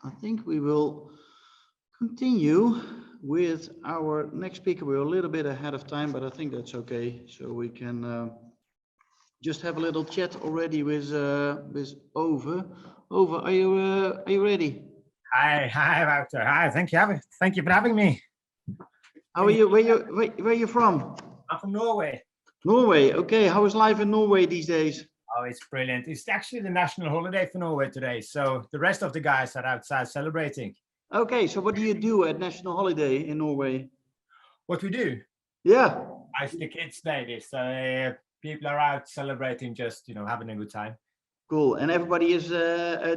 I think we will continue with our next speaker. We're a little bit ahead of time, but I think that's okay. So we can just have a little chat already with Ove. Ove, are you ready? Hi, Wouter. Hi, thank you for having me. How are you? Where are you from? I'm from Norway. Norway. Okay. How is life in Norway these days? Oh, it's brilliant. It's actually the national holiday for Norway today, so the rest of the guys are outside celebrating. Okay. So what do you do at national holiday in Norway? What we do? Yeah. It's the kids' day. So people are out celebrating, just having a good time. Cool. And everybody is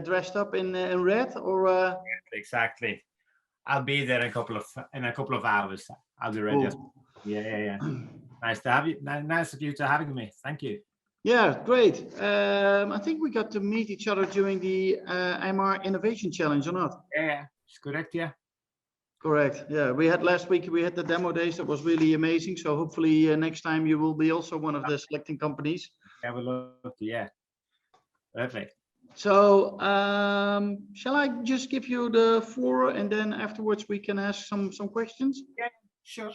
dressed up in red, or? Exactly. I'll be there in a couple of hours. I'll be ready. Cool. Yeah. Nice to have you. Nice of you to having me. Thank you. Yeah, great. I think we got to meet each other during the MR Innovation Challenge, or not? Yeah, it's correct. Yeah. Correct. Yeah, we had last week. We had the demo days. That was really amazing. So hopefully next time you will be also one of the selecting companies. Yeah, we'll love to. Yeah. Perfect. So shall I just give you the floor, and then afterwards we can ask some questions? Yeah, sure.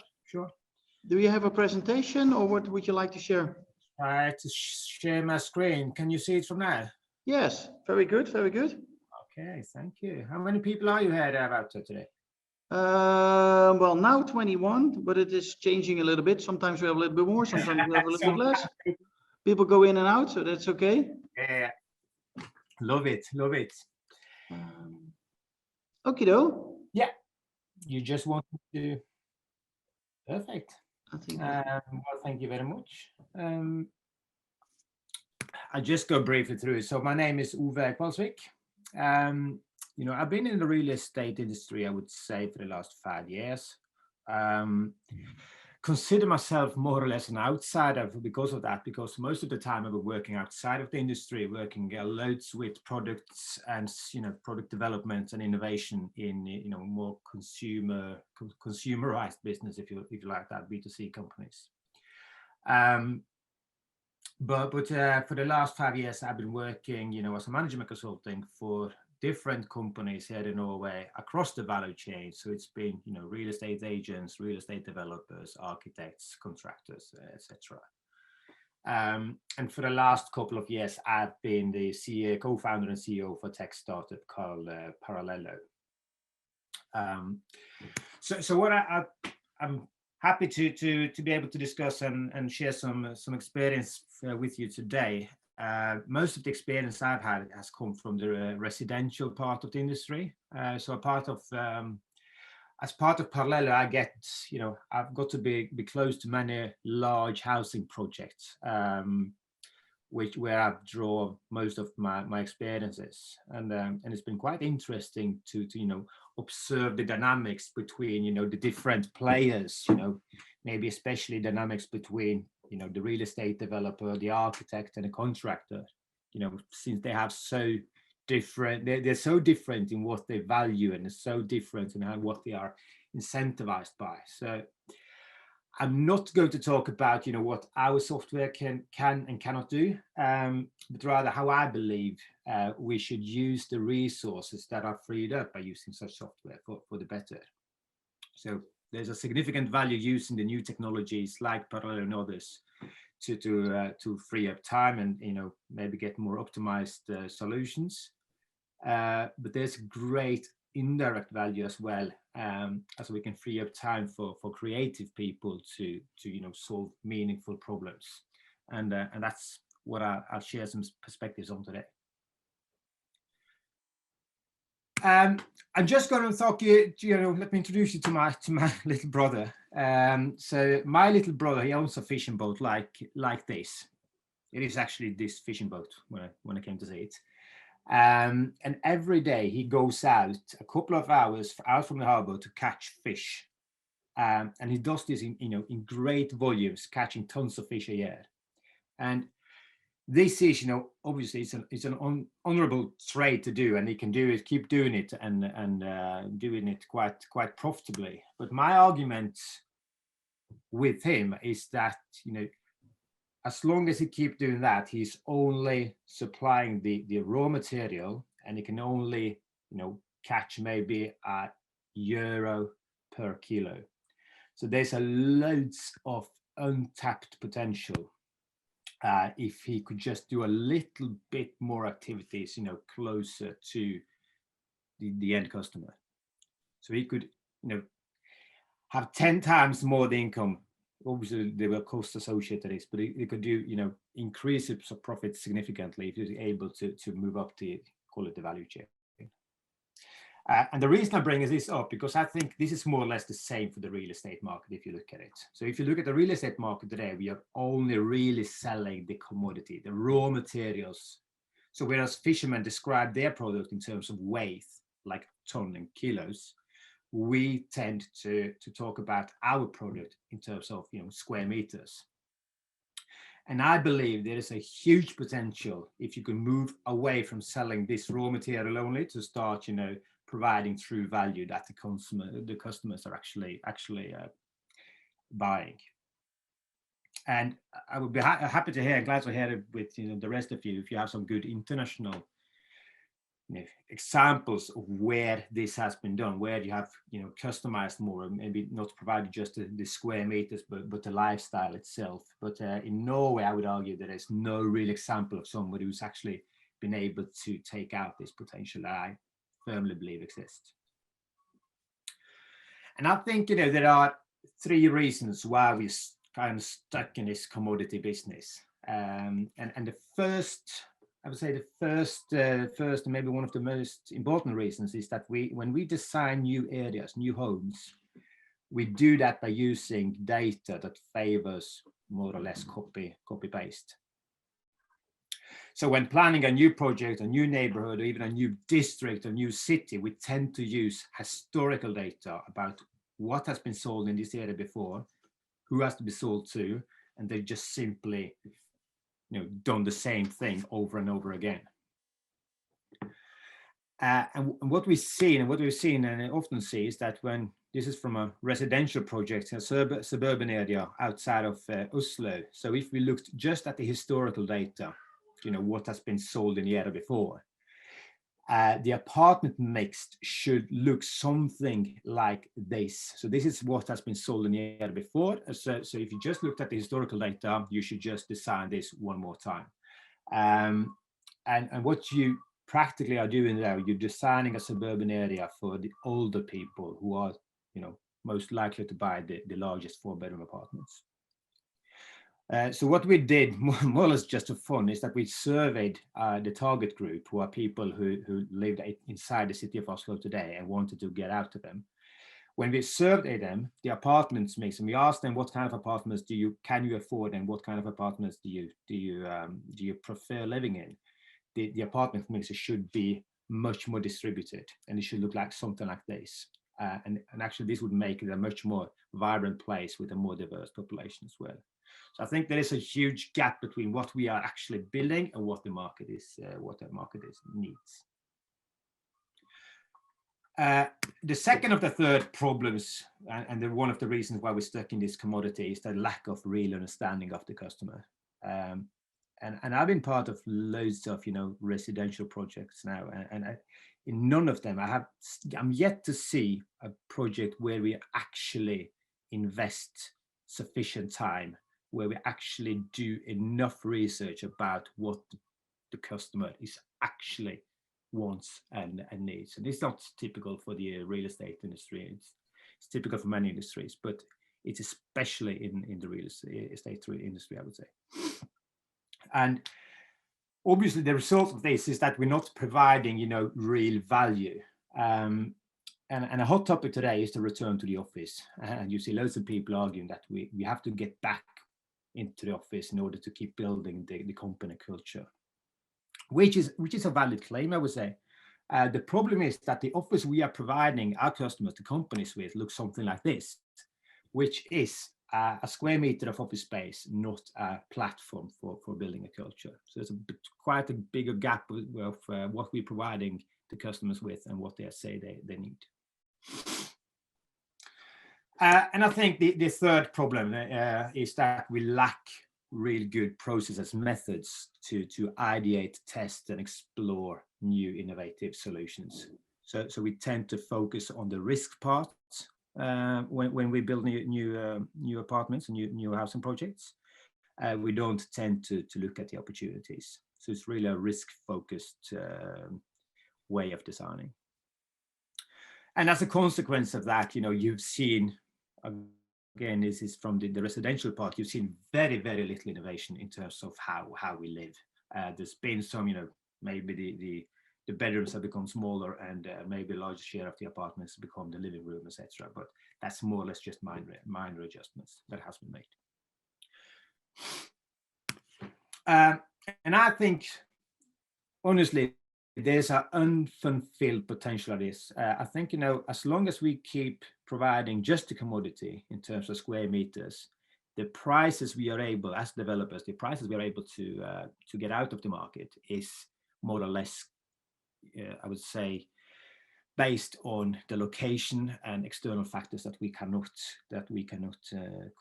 Do you have a presentation, or what would you like to share? Try to share my screen. Can you see it from now? Yes, very good, very good. Okay, thank you. How many people are you here about today? Well, now 21, but it is changing a little bit. Sometimes we have a little bit more, sometimes we have a little bit less. People go in and out, so that's okay. Yeah, love it. Okay, though. Yeah, you just want to. Perfect. I think. Well, thank you very much. I'll just go briefly through. So my name is Ove Kvalsvik. I've been in the real estate industry, I would say, for the last 5 years. Consider myself more or less an outsider because of that, because most of the time I've been working outside of the industry, working loads with products and product development and innovation in more consumerized business, if you like that, B2C companies. But for the last 5 years, I've been working, as a management consulting for different companies here in Norway across the value chain. So it's been, real estate agents, real estate developers, architects, contractors, etc. And for the last couple of years, I've been the co-founder and CEO for a tech startup called Paralello. So what I'm happy to be able to discuss and share some experience with you today. Most of the experience I've had has come from the residential part of the industry. So as part of Paralello, I've got to be close to many large housing projects, where I've drawn most of my experiences, and it's been quite interesting to observe the dynamics between the different players, maybe especially dynamics between the real estate developer, the architect, and the contractor, since they have so different, they're so different in what they value, and it's so different in what they are incentivized by. So I'm not going to talk about what our software can and cannot do, but rather how I believe we should use the resources that are freed up by using such software for the better. So there's a significant value using the new technologies like Paralello and others to free up time and maybe get more optimized solutions. But there's great indirect value as well, as we can free up time for creative people to solve meaningful problems, and that's what I'll share some perspectives on today. I'm just going to talk let me introduce you to my little brother. So my little brother, he owns a fishing boat like this. It is actually this fishing boat when I came to see it. And every day he goes out a couple of hours out from the harbor to catch fish, and he does this in great volumes, catching tons of fish a year. And this is obviously it's an honorable trade to do, and he can keep doing it and doing it quite profitably. But my argument with him is that as long as he keep doing that, he's only supplying the raw material, and he can only, catch maybe €1 per kilo. So there's a loads of untapped potential if he could just do a little bit more activities, closer to the end customer. So he could, have 10 times more the income. Obviously, there were costs associated to this, but he could do, increase his profit significantly if he was able to move up the, call it the value chain. And the reason I bring this up, because I think this is more or less the same for the real estate market if you look at it. So if you look at the real estate market today, we are only really selling the commodity, the raw materials. So whereas fishermen describe their product in terms of weight, like ton and kilos, we tend to talk about our product in terms of square meters. And I believe there is a huge potential if you can move away from selling this raw material only to start providing true value that the customers are actually buying. And I would be happy to hear, glad to hear it with the rest of you, if you have some good international examples of where this has been done, where you have customized more, maybe not provided just the square meters, but the lifestyle itself. But in Norway, I would argue that there's no real example of somebody who's actually been able to take out this potential that I firmly believe exists. And I think there are 3 reasons why we're kind of stuck in this commodity business. And the first, I would say the first, and maybe one of the most important reasons is that when we design new areas, new homes, we do that by using data that favors more or less copy paste. So when planning a new project, a new neighborhood, or even a new district, a new city, we tend to use historical data about what has been sold in this area before, who has to be sold to, and they just simply done the same thing over and over again. And what we've seen and often see is that when this is from a residential project in a suburban area outside of Oslo. So if we looked just at the historical data, what has been sold in the area before, the apartment mix should look something like this. So this is what has been sold in the area before. So if you just looked at the historical data, you should just design this one more time. And what you practically are doing there, you're designing a suburban area for the older people who are, most likely to buy the largest 4-bedroom apartments. So what we did, more or less just for fun, is that we surveyed the target group, who are people who lived inside the city of Oslo today and wanted to get out of them. When we surveyed them, the apartments mix, and we asked them what kind of apartments can you afford, and what kind of apartments do you prefer living in. The apartment mix should be much more distributed, and it should look like something like this. And actually, this would make it a much more vibrant place with a more diverse population as well. So I think there is a huge gap between what we are actually building and what the market needs. The second of the third problems, and one of the reasons why we're stuck in this commodity, is the lack of real understanding of the customer. And I've been part of loads of residential projects now, and in none of them I'm yet to see a project where we actually invest sufficient time, where we actually do enough research about what the customer is actually wants and needs. And it's not typical for the real estate industry. It's typical for many industries, but it's especially in the real estate industry, I would say. And obviously the result of this is that we're not providing, real value. And a hot topic today is the return to the office. And you see loads of people arguing that we have to get back into the office in order to keep building the company culture, which is a valid claim, I would say. The problem is that the office we are providing our customers, the companies with, looks something like this, which is a square meter of office space, not a platform for building a culture. So there's quite a bigger gap of what we're providing the customers with and what they say they need. And I think the third problem is that we lack really good processes, methods to ideate, test, and explore new innovative solutions. So we tend to focus on the risk part when we build new apartments and new housing projects. We don't tend to look at the opportunities. So it's really a risk-focused way of designing. And as a consequence of that, you've seen, again, this is from the residential part, you've seen very, very little innovation in terms of how we live. There's been some, maybe the bedrooms have become smaller and maybe a larger share of the apartments become the living room, etc. But that's more or less just minor adjustments that has been made. And I think, honestly, there's an unfulfilled potential of this. I think, as long as we keep providing just a commodity in terms of square meters, the prices we are able, as developers, the prices we are able to get out of the market is more or less, I would say, based on the location and external factors that we cannot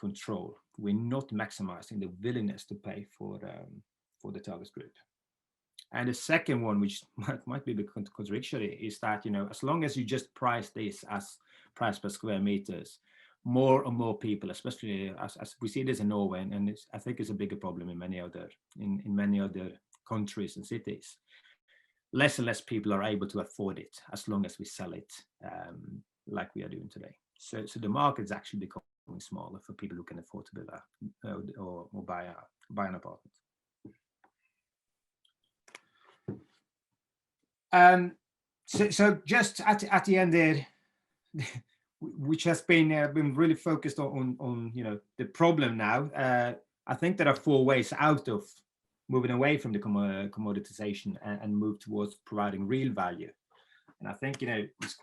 control. We're not maximizing the willingness to pay for the target group. And the second one, which might be a bit contradictory, is that, as long as you just price this as price per square meters, more and more people, especially as we see this in Norway, and I think it's a bigger problem in many other countries and cities, less and less people are able to afford it as long as we sell it like we are doing today. So the market is actually becoming smaller for people who can afford to build or buy an apartment. So just at the end there, which has been really focused on the problem now. I think there are 4 ways out of moving away from the commoditization and move towards providing real value. And I think it's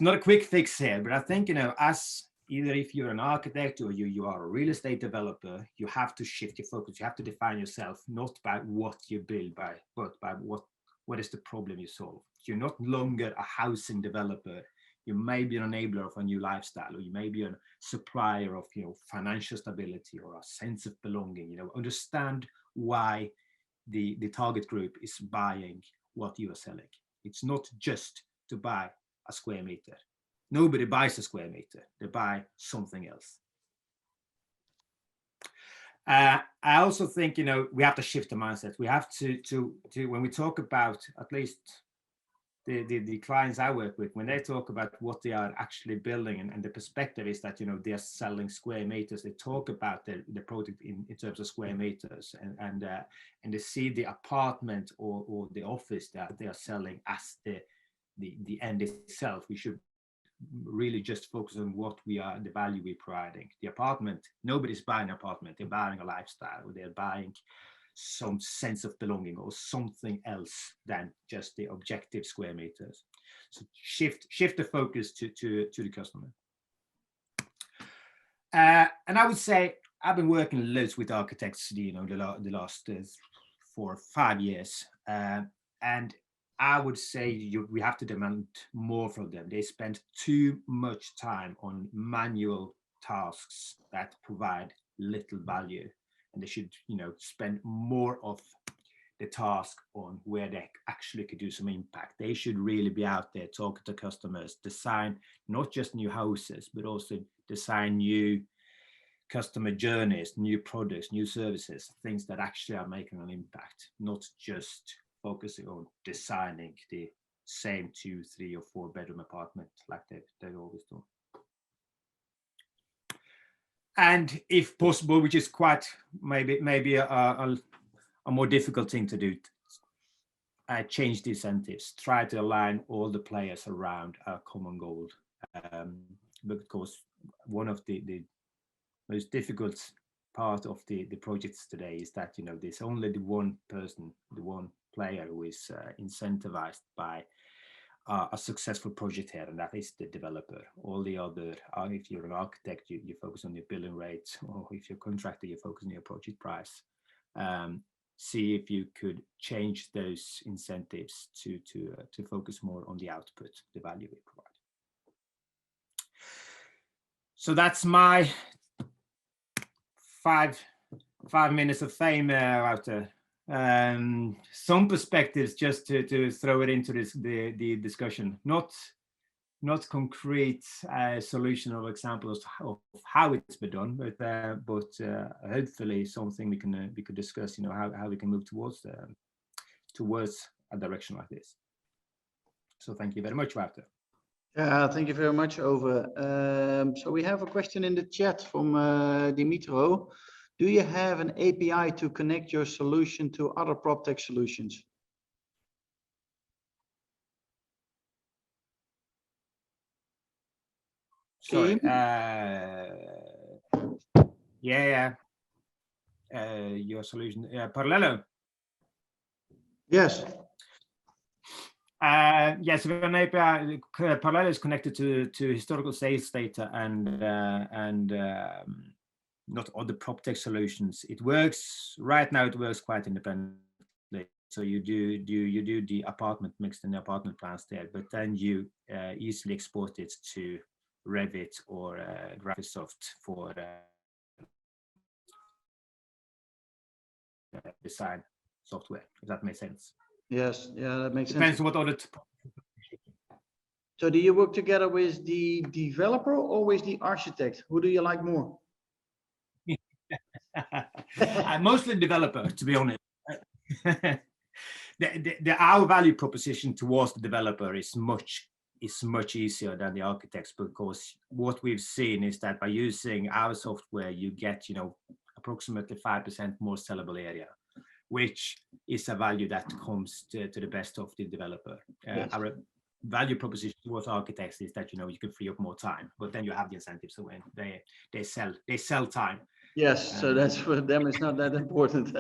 not a quick fix here, but I think as either if you're an architect or you are a real estate developer, you have to shift your focus. You have to define yourself not by what you build, but by what is the problem you solve. You're not longer a housing developer. You may be an enabler of a new lifestyle, or you may be a supplier of financial stability or a sense of belonging. Understand why the target group is buying what you are selling. It's not just to buy a square meter. Nobody buys a square meter. They buy something else. I also think we have to shift the mindset. We have to when we talk about, at least the clients I work with, when they talk about what they are actually building, and the perspective is that they are selling square meters. They talk about the product in terms of square meters, and they see the apartment or the office that they are selling as the end itself. We should really just focus on what the value we're providing. The apartment, nobody's buying an apartment. They're buying a lifestyle, or they're buying some sense of belonging or something else than just the objective square meters. So shift the focus to the customer. And I would say I've been working loads with architects, the last 4 or 5 years, and I would say we have to demand more from them. They spend too much time on manual tasks that provide little value, and they should, spend more of the task on where they actually could do some impact. They should really be out there talking to customers, design not just new houses, but also design new customer journeys, new products, new services, things that actually are making an impact, not just focusing on designing the same 2, 3, or 4 bedroom apartment like they've always done. And if possible, which is quite maybe a more difficult thing to do, change the incentives. Try to align all the players around a common goal, because one of the most difficult part of the projects today is that there's only the one person, the one player who is incentivized by a successful project here, and that is the developer. All the other, if you're an architect, you focus on your billing rates, or if you're a contractor, you focus on your project price. See if you could change those incentives to focus more on the output, the value we provide. So that's my 5 5 minutes of fame out there. Some perspectives just to throw it into the discussion, not concrete solution or examples of how it's been done, but hopefully something we could discuss. How we can move towards a direction like this. So thank you very much, Wouter. Thank you very much, Ove. So we have a question in the chat from Dimitro. Do you have an API to connect your solution to other Proptech solutions? Sorry. Your solution, Paralello. Yes. Yes, we have an API. Paralello is connected to historical sales data and not other Proptech solutions. It works right now. It works quite independently. So you do the apartment mix and the apartment plans there, but then you easily export it to Revit or Graphisoft for design software. If that makes sense. Yes, yeah, that makes sense. Depends on what other. So do you work together with the developer or with the architect? Who do you like more? Mostly developer, to be honest. Our value proposition towards the developer is much easier than the architects, because what we've seen is that by using our software, you get approximately 5% more sellable area, which is a value that comes to the best of the developer. Yes. Our value proposition towards architects is that you can free up more time, but then you have the incentives to win. They sell time. Yes, so that's for them. It's not that important.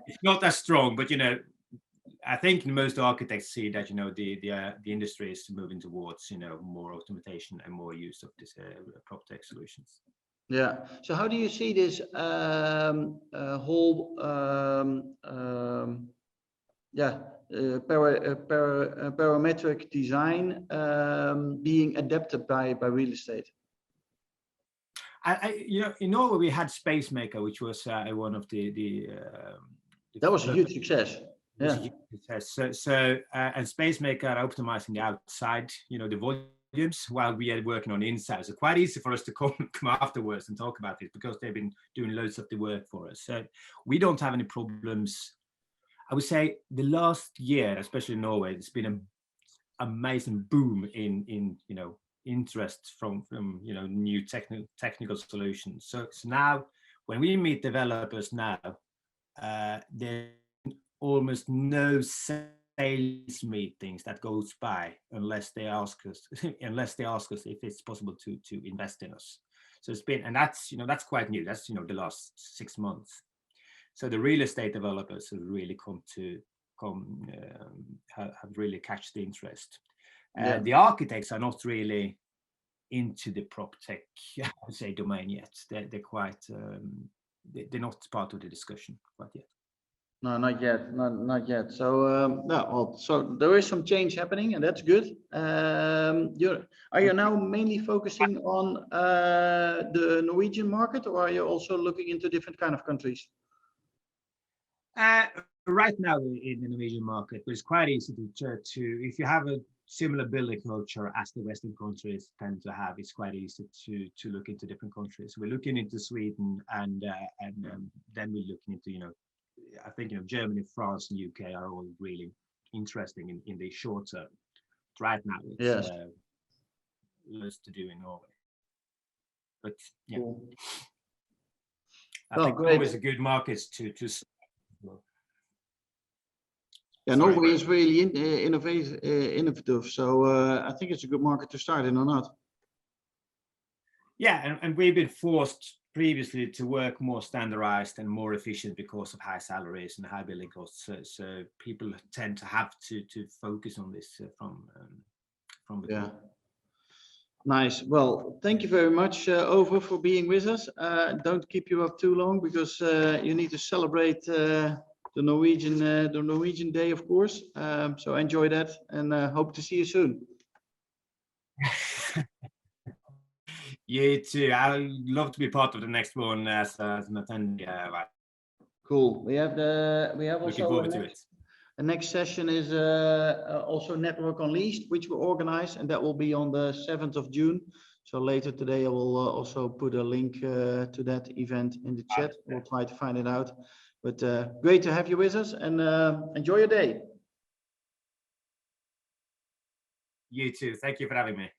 It's not as strong, but I think most architects see that the industry is moving towards more automation and more use of this Proptech solutions. Yeah. So how do you see this whole parametric design being adapted by real estate? In Norway we had SpaceMaker, which was one of the that was a huge success. Yeah. So and SpaceMaker are optimizing the outside, the volumes, while we are working on the inside. So quite easy for us to come afterwards and talk about it, because they've been doing loads of the work for us. So we don't have any problems. I would say the last year, especially in Norway, it's been an amazing boom in interest from new technical solutions. So now when we meet developers now, there's almost no sales meetings that goes by unless they ask us if it's possible to invest in us. So it's been, and that's quite new. That's the last 6 months. So the real estate developers have really have really catch the interest. Yeah. The architects are not really into the Proptech, I would say, domain yet. They're quite they're not part of the discussion quite yet. No, not yet. Not yet. So so there is some change happening, and that's good. Are you now mainly focusing on the Norwegian market, or are you also looking into different kind of countries? Right now in the Norwegian market, it's quite easy to if you have a similar building culture as the Western countries tend to have, it's quite easy to look into different countries. We're looking into Sweden, and then we're looking into I think Germany, France, and UK are all really interesting in the short term. Right now, it's less to do in Norway, but yeah, cool. I think Norway is a good market to. Yeah, Norway is really innovative, so I think it's a good market to start in, or not? Yeah, and we've been forced previously to work more standardized and more efficient because of high salaries and high building costs. So people tend to have to focus on this from the yeah. Nice. Well, thank you very much, Ove, for being with us. Don't keep you up too long, because you need to celebrate the Norwegian Day, of course. So enjoy that, and hope to see you soon. You too. I would love to be part of the next one as an attendee. Cool. We have Looking also forward to it. the next session is also Network Unleashed, which we organize, and that will be on the 7th of June. So later today, I will also put a link to that event in the chat. We'll try to find it out. But great to have you with us, and enjoy your day. You too. Thank you for having me.